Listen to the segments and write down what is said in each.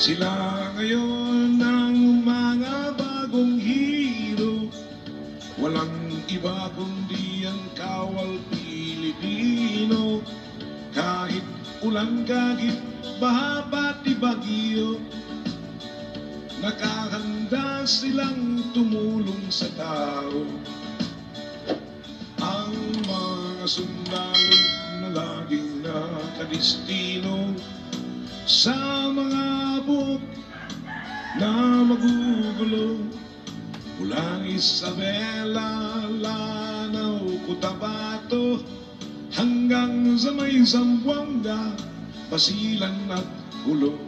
Sila ngayon ang mga bagong hero, walang iba kundi ang kawal Pilipino. Kahit ulan, kagit, baha, pati bagyo, nakahanda silang tumulong sa tao. Ang mga sundalo na laging nakadestino sa mga buhok na magugulo, mula Isabela, Lanao, Cotabato, hanggang sa may Zamboanga, Basilan at Hulo.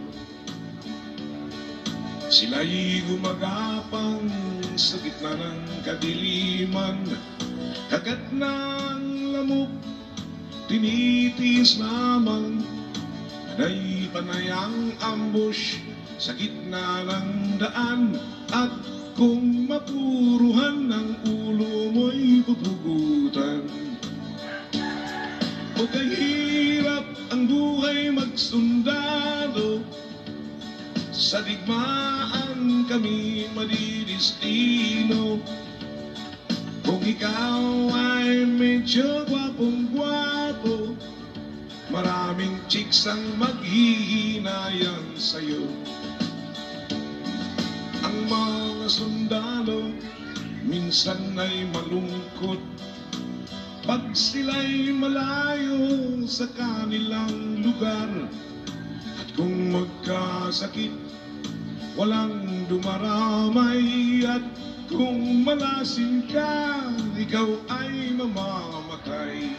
Sila'y gumagapang sa gitna ng kadiliman, kagat ng lamok, tinitiis lamang. Panay ang ambush sa gitna ng daan, at kung mapuruhan ng ulo mo'y pupugutan. O kahirap ang buhay magsundalo, sa digmaan kami madidistino. Kung ikaw ay medyo gwapong-gwapo, maraming chicks ang maghihinayang sa'yo. Ang mga sundalo minsan ay malungkot pag sila'y malayo sa kanilang lugar. At kung magkasakit, walang dumaramay. At kung malasin ka, ikaw ay mamamatay.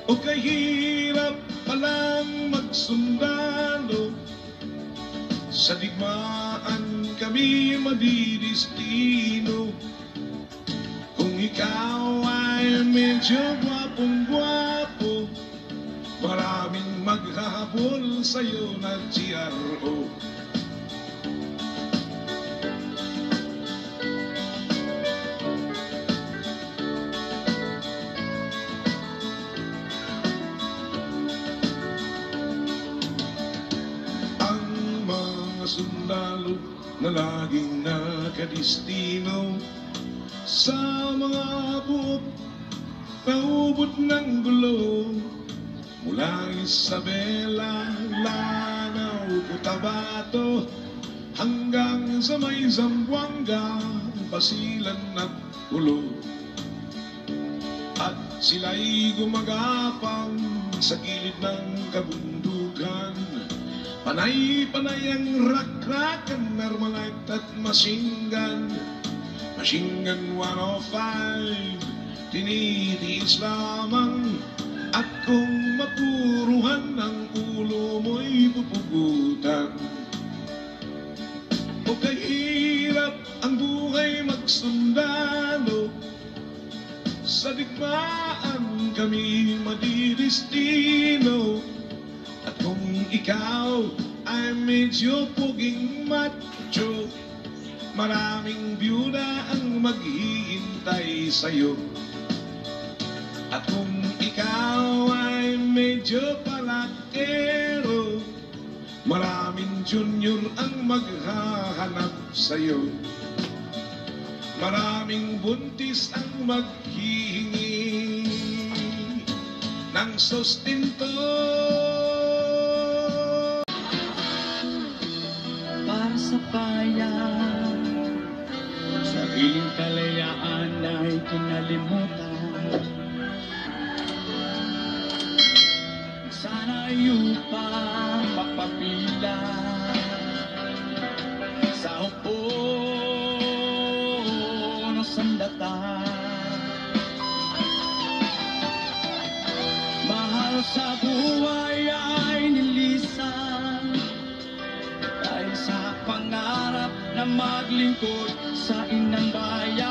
O kahirap palang magsundalo, sa digmaan kami madidistino. Kung ikaw ay medyo gwapong-gwapo, maraming maghahabol sa'yo na GRO. Sundalo na laging nakadestino sa mga buhok na ubod ng gulo, mula Isabela, Lanao, Cotabato, hanggang sa may Zamboanga, Basilan at Hulo. At sila'y gumagapang sa gilid ng kabundukan, panay-panay ang rak-rakan, Armalite at machine gun. Machine gun 105, tinitiis lamang. At kung mapuruhan ng ulo mo'y pupugutan. O kahirap ang buhay magsundalo, sa digmaan kami madidistino. At kung ikaw ay medyo puging macho, maraming byuda ang maghihintay sa'yo. At kung ikaw ay medyo palakero, maraming junior ang maghahanap sa'yo. Maraming buntis ang maghihingi ng sustento. Sa bayan, sariling kalayaan ay kinalimutan. Sana'y upang mapapila sa upo ng sandatan. Mahal sa buhay ay nilisan dahil sa pangarap na maglingkod sa inang bayan.